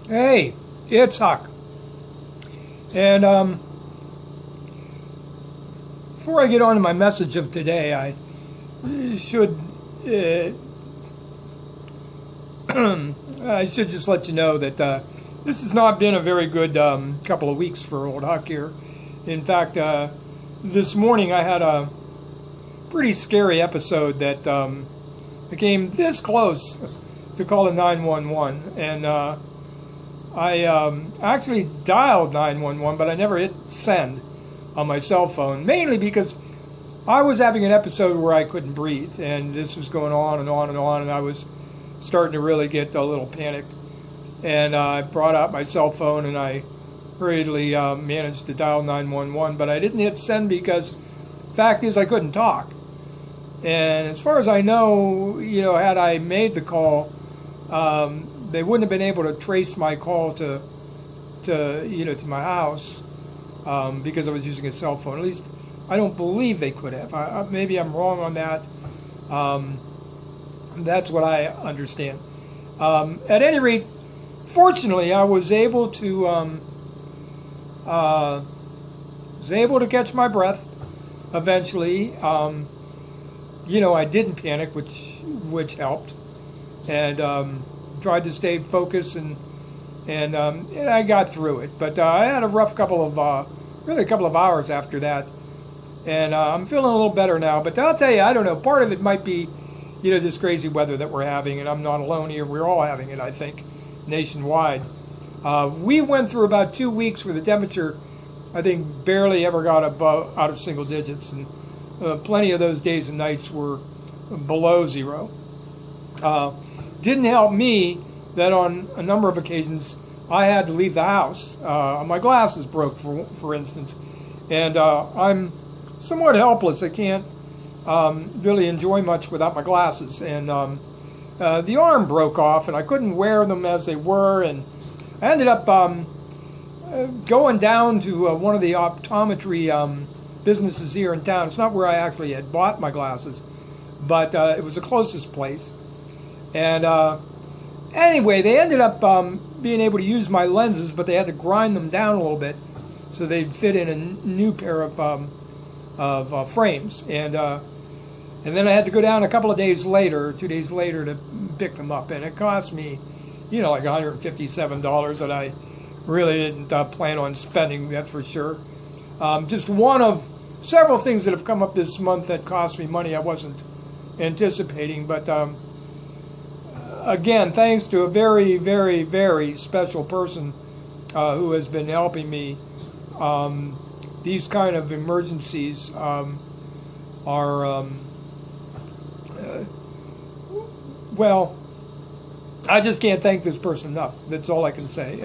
Hey, it's Huck. And before I get on to my message of today, I should I should just let you know that this has not been a very good couple of weeks for old Huck here. In fact, this morning I had a pretty scary episode that became this close to calling 911, and I actually dialed 911, but I never hit send on my cell phone, mainly because I was having an episode where I couldn't breathe, and this was going on and on and on, and I was starting to really get a little panicked. And I brought out my cell phone, and I hurriedly managed to dial 911, but I didn't hit send because the fact is I couldn't talk. And as far as I know, had I made the call, they wouldn't have been able to trace my call to my house because I was using a cell phone. At least I don't believe they could have. Maybe I'm wrong on that. That's what I understand. At any rate, fortunately, I was able to catch my breath eventually. I didn't panic, which helped, and tried to stay focused, and I got through it. But I had a rough couple of hours after that, and I'm feeling a little better now. But I'll tell you, I don't know. Part of it might be, this crazy weather that we're having, and I'm not alone here. We're all having it, I think, nationwide. We went through about 2 weeks where the temperature, I think, barely ever got out of single digits, and plenty of those days and nights were below zero. Didn't help me that on a number of occasions I had to leave the house. My glasses broke, for instance, and I'm somewhat helpless. I can't really enjoy much without my glasses, and the arm broke off, and I couldn't wear them as they were, and I ended up going down to one of the optometry businesses here in town. It's not where I actually had bought my glasses, but it was the closest place. And anyway, they ended up being able to use my lenses, but they had to grind them down a little bit so they'd fit in a new pair of frames. And then I had to go down a couple of days later, 2 days later, to pick them up, and it cost me, like $157 that I really didn't plan on spending. That's for sure. Just one of several things that have come up this month that cost me money I wasn't anticipating, but again, thanks to a very, very, very special person who has been helping me. These kind of emergencies are, well, I just can't thank this person enough. That's all I can say.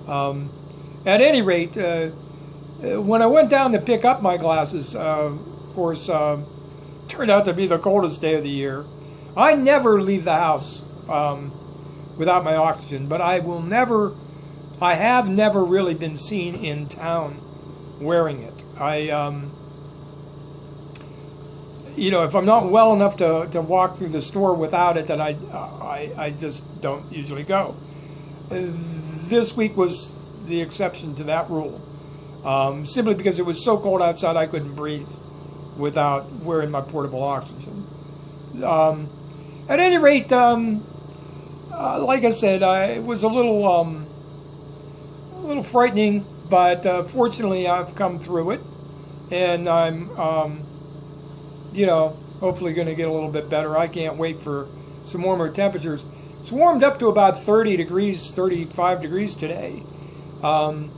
At any rate, when I went down to pick up my glasses, of course, turned out to be the coldest day of the year. I never leave the house without my oxygen, but I have never really been seen in town wearing it. If I'm not well enough to walk through the store without it, then I just don't usually go. This week was the exception to that rule, simply because it was so cold outside I couldn't breathe without wearing my portable oxygen. At any rate, like I said, it was a little frightening, but fortunately I've come through it, and I'm, hopefully going to get a little bit better. I can't wait for some warmer temperatures. It's warmed up to about 30 degrees, 35 degrees today. But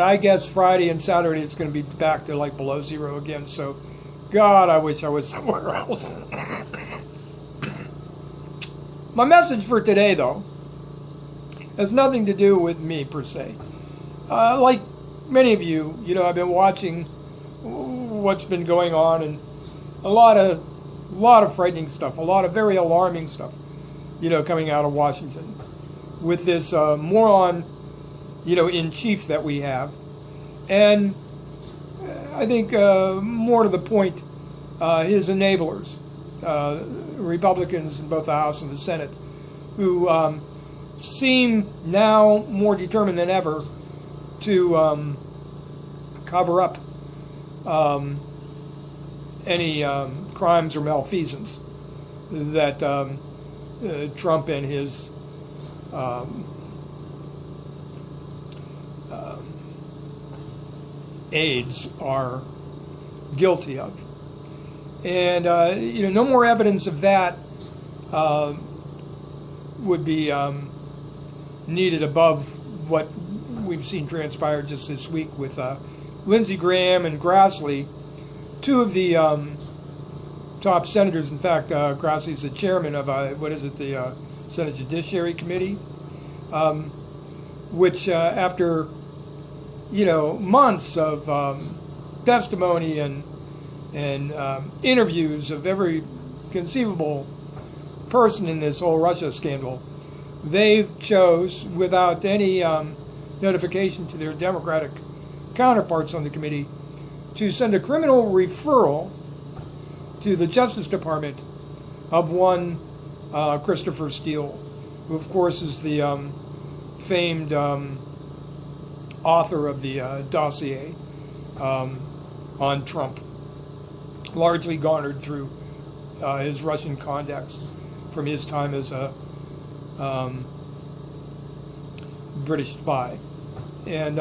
I guess Friday and Saturday it's going to be back to like below zero again. So, God, I wish I was somewhere else. My message for today, though, has nothing to do with me per se. Like many of you, I've been watching what's been going on, and a lot of frightening stuff, a lot of very alarming stuff, coming out of Washington with this moron, in chief that we have. And I think more to the point, his enablers, Republicans in both the House and the Senate, who seem now more determined than ever to cover up any crimes or malfeasance that Trump and his aides are guilty of. And no more evidence of that would be needed above what we've seen transpire just this week with Lindsey Graham and Grassley, two of the top senators. In fact, Grassley's the chairman of the Senate Judiciary Committee, which after months of testimony and interviews of every conceivable person in this whole Russia scandal, they chose, without any notification to their Democratic counterparts on the committee, to send a criminal referral to the Justice Department of one Christopher Steele, who of course is the famed author of the dossier on Trump, largely garnered through his Russian contacts from his time as a British spy. And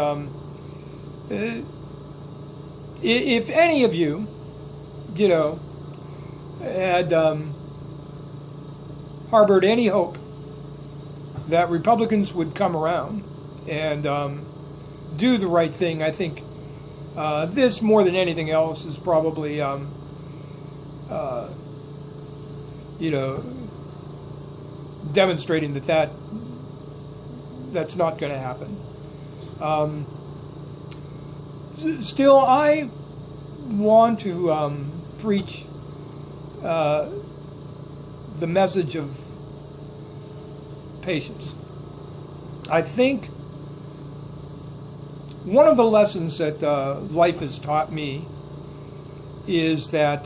if any of you, had harbored any hope that Republicans would come around and do the right thing, I think this, more than anything else, is probably, demonstrating that's not going to happen. Still, I want to preach the message of patience. I think one of the lessons that life has taught me is that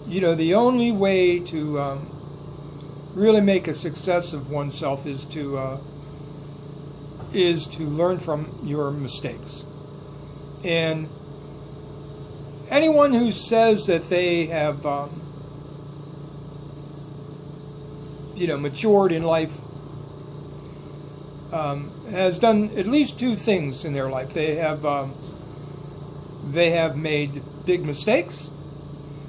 the only way to really make a success of oneself is to learn from your mistakes. And anyone who says that they have matured in life has done at least two things in their life. They have made big mistakes,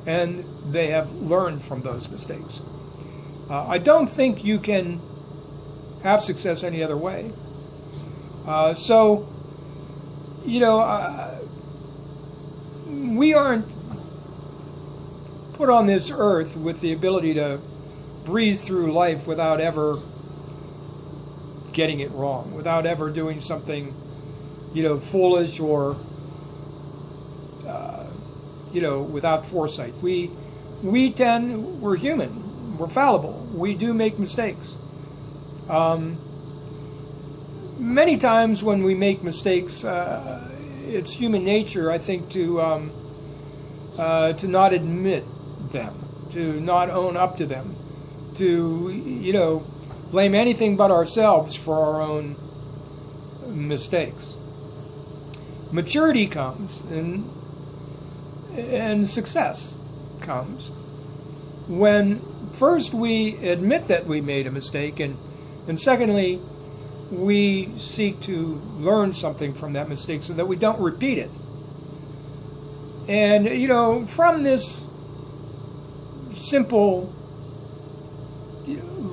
and they have learned from those mistakes. I don't think you can have success any other way. We aren't put on this earth with the ability to breeze through life without ever getting it wrong, without ever doing something, foolish or, without foresight. We're human. We're fallible. We do make mistakes. Many times when we make mistakes, it's human nature, I think, to not admit them, to not own up to them, to blame anything but ourselves for our own mistakes. Maturity comes, and success comes when first we admit that we made a mistake, and secondly, we seek to learn something from that mistake so that we don't repeat it. And, from this simple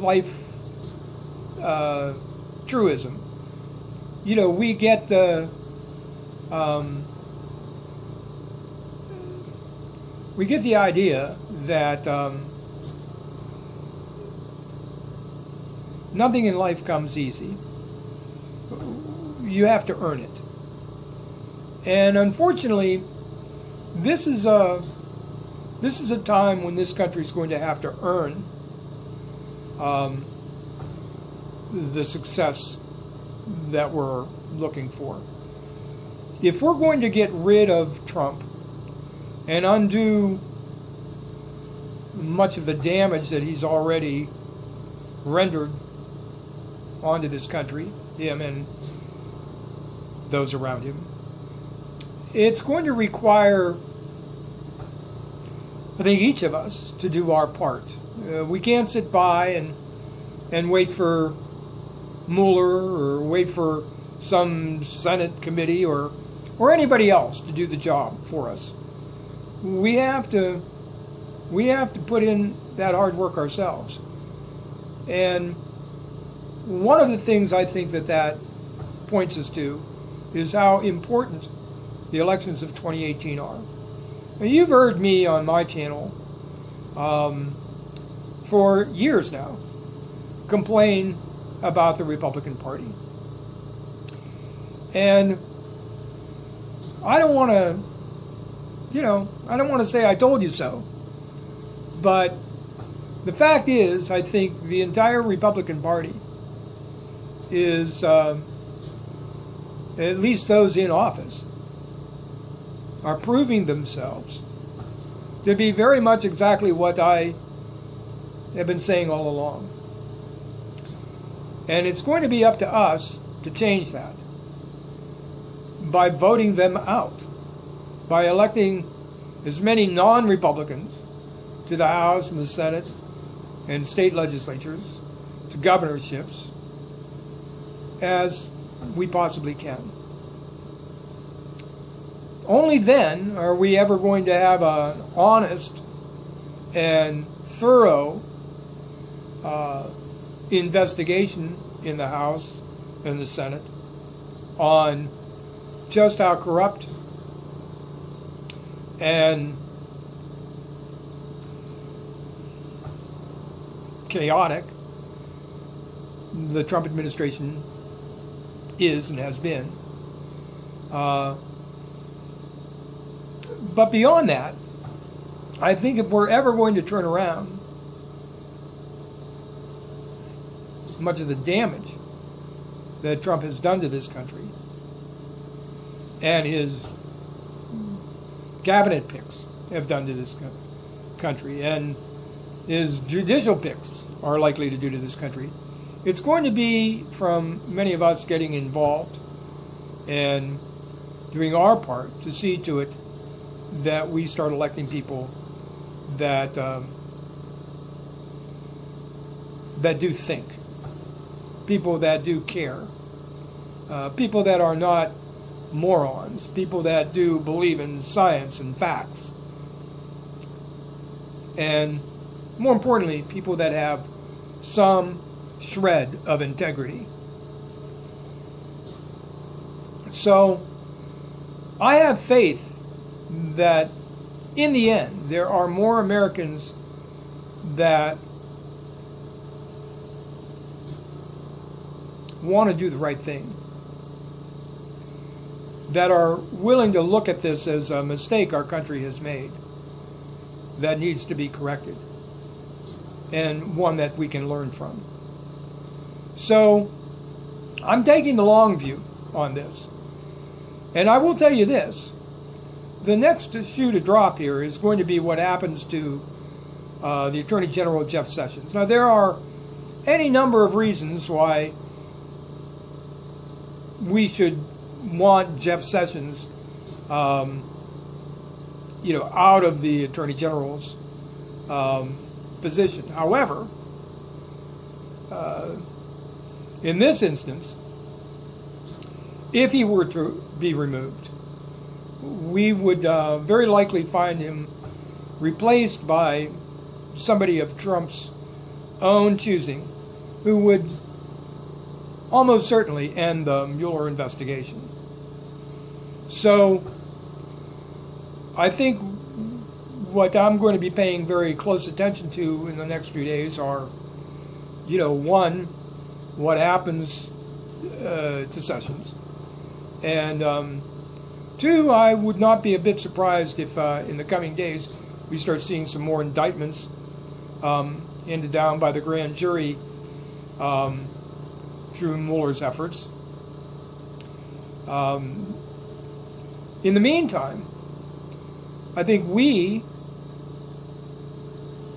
life truism, we get the idea that nothing in life comes easy. You have to earn it. And unfortunately, this is a time when this country is going to have to earn the success that we're looking for. If we're going to get rid of Trump and undo much of the damage that he's already rendered onto this country, him and those around him, it's going to require, I think, each of us to do our part. We can't sit by and wait for Mueller or wait for some Senate committee or anybody else to do the job for us. We have to put in that hard work ourselves. And one of the things I think that points us to is how important the elections of 2018 are. Now, you've heard me on my channel for years now complain about the Republican Party. And I don't want to say I told you so, but the fact is, I think the entire Republican Party is, at least those in office, are proving themselves to be very much exactly what I have been saying all along. And it's going to be up to us to change that by voting them out, by electing as many non-Republicans to the House and the Senate and state legislatures, to governorships, as we possibly can. Only then are we ever going to have an honest and thorough investigation in the House and the Senate on just how corrupt and chaotic the Trump administration is and has been. But beyond that, I think if we're ever going to turn around much of the damage that Trump has done to this country and his cabinet picks have done to this country and his judicial picks are likely to do to this country, it's going to be from many of us getting involved and doing our part to see to it that we start electing people that that do think, people that do care, people that are not morons, people that do believe in science and facts, and more importantly, people that have some shred of integrity. So I have faith that in the end there are more Americans that want to do the right thing, that are willing to look at this as a mistake our country has made that needs to be corrected, and one that we can learn from. So I'm taking the long view on this. And I will tell you this, the next shoe to drop here is going to be what happens to the Attorney General, Jeff Sessions. Now, there are any number of reasons why we should want Jeff Sessions out of the Attorney General's position. However, in this instance, if he were to be removed, we would very likely find him replaced by somebody of Trump's own choosing, who would almost certainly end the Mueller investigation. So I think what I'm going to be paying very close attention to in the next few days are, one, what happens to Sessions, and two, I would not be a bit surprised if in the coming days we start seeing some more indictments handed down by the grand jury through Mueller's efforts. In the meantime, I think we,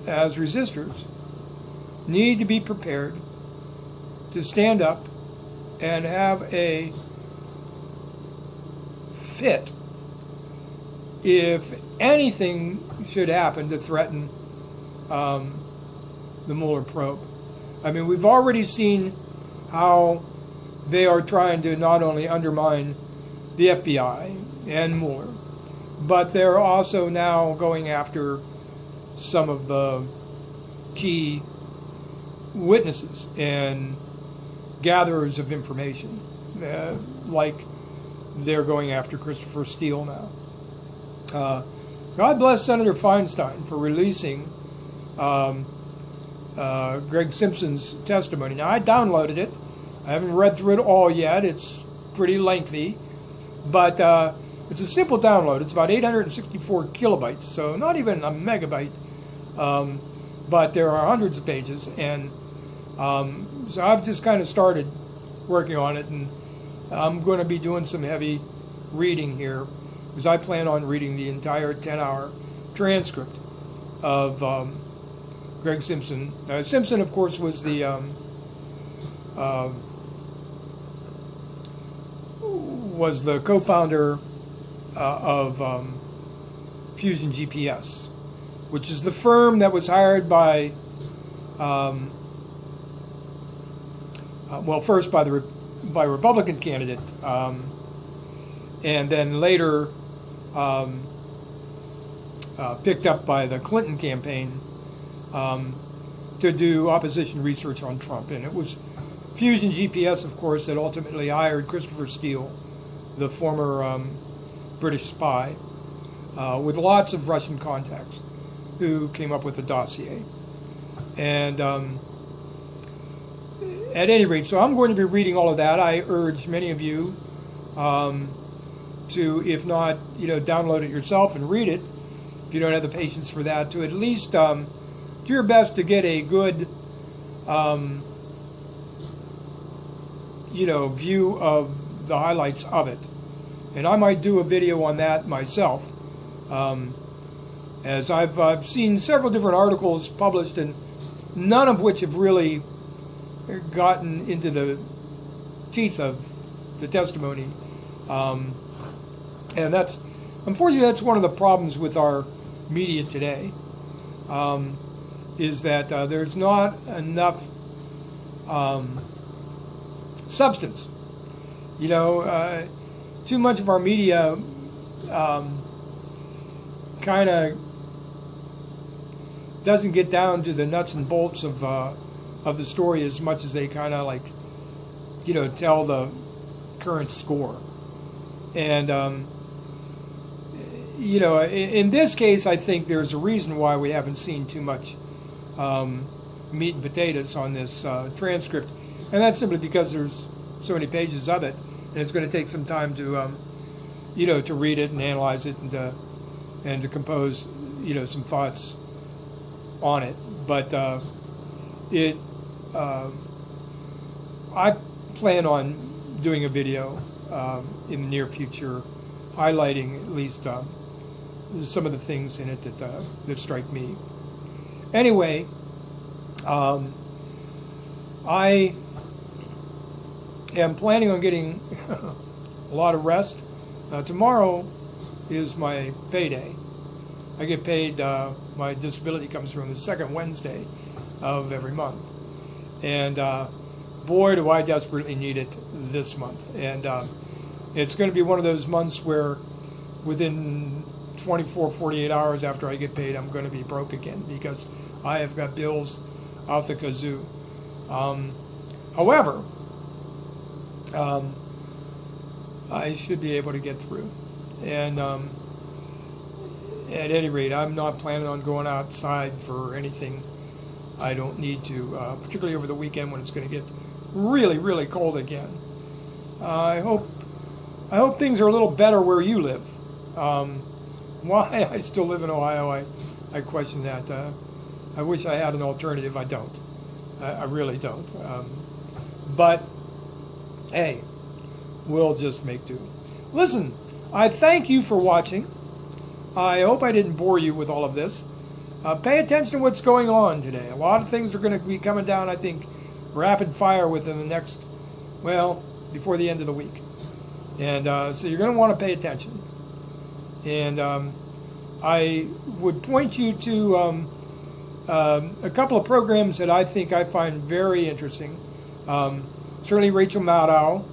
as resistors, need to be prepared to stand up and have a fit if anything should happen to threaten the Mueller probe. I mean, we've already seen how they are trying to not only undermine the FBI and Mueller, but they're also now going after some of the key witnesses and gatherers of information, like they're going after Christopher Steele now. God bless Senator Feinstein for releasing Greg Simpson's testimony. Now, I downloaded it. I haven't read through it all yet. It's pretty lengthy, but it's a simple download. It's about 864 kilobytes, so not even a megabyte, but there are hundreds of pages, and so I've just kind of started working on it, and I'm going to be doing some heavy reading here, because I plan on reading the entire 10-hour transcript of Greg Simpson. Simpson, of course, was the co-founder of Fusion GPS, which is the firm that was hired by, well, first by Republican candidate, and then later picked up by the Clinton campaign to do opposition research on Trump. And it was Fusion GPS, of course, that ultimately hired Christopher Steele, the former British spy, with lots of Russian contacts, who came up with the dossier. And at any rate, so I'm going to be reading all of that. I urge many of you to, if not, download it yourself and read it, if you don't have the patience for that, to at least do your best to get a good, view of the highlights of it. And I might do a video on that myself, as I've seen several different articles published, and none of which have really gotten into the teeth of the testimony. And unfortunately, that's one of the problems with our media today, is that there's not enough substance. Too much of our media kind of doesn't get down to the nuts and bolts of the story as much as they kind of tell the current score. And in this case, I think there's a reason why we haven't seen too much meat and potatoes on this transcript, and that's simply because there's so many pages of it, and it's going to take some time to to read it and analyze it and to compose some thoughts on it. But I plan on doing a video in the near future, highlighting at least some of the things in it that strike me. Anyway, I am planning on getting a lot of rest. Tomorrow is my payday. I get paid, my disability comes from the second Wednesday of every month. And boy, do I desperately need it this month. And it's going to be one of those months where within 24, 48 hours after I get paid, I'm going to be broke again, because I have got bills out the kazoo. However, I should be able to get through. And at any rate, I'm not planning on going outside for anything I don't need to, particularly over the weekend when it's going to get really, really cold again. I hope things are a little better where you live. Why I still live in Ohio, I question that. I wish I had an alternative. I don't. I really don't. But hey, we'll just make do. Listen, I thank you for watching. I hope I didn't bore you with all of this. Pay attention to what's going on today. A lot of things are going to be coming down, I think, rapid fire within the next, well, before the end of the week. And so you're going to want to pay attention. And I would point you to a couple of programs that I think I find very interesting. Certainly Rachel Maddow,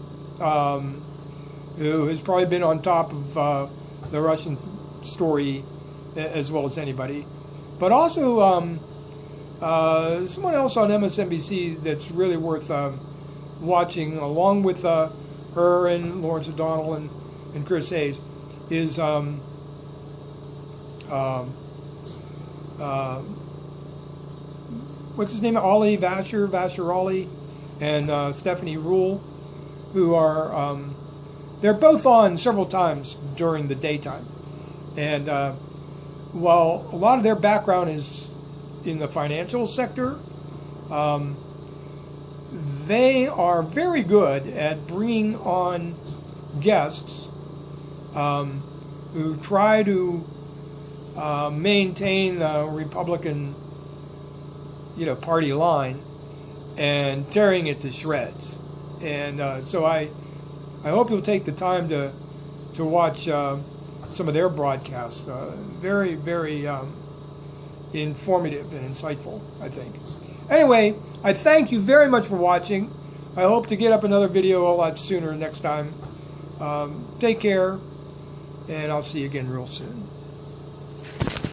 who has probably been on top of the Russian story as well as anybody. But also someone else on MSNBC that's really worth watching, along with her and Lawrence O'Donnell and Chris Hayes, is what's his name? Ollie Vasher Ollie, and Stephanie Rule, who are they're both on several times during the daytime. And while a lot of their background is in the financial sector, they are very good at bringing on guests who try to maintain the Republican, party line and tearing it to shreds. And so I hope you'll take the time to watch some of their broadcasts. Very, very informative and insightful, I think. Anyway, I thank you very much for watching. I hope to get up another video a lot sooner next time. Take care, and I'll see you again real soon.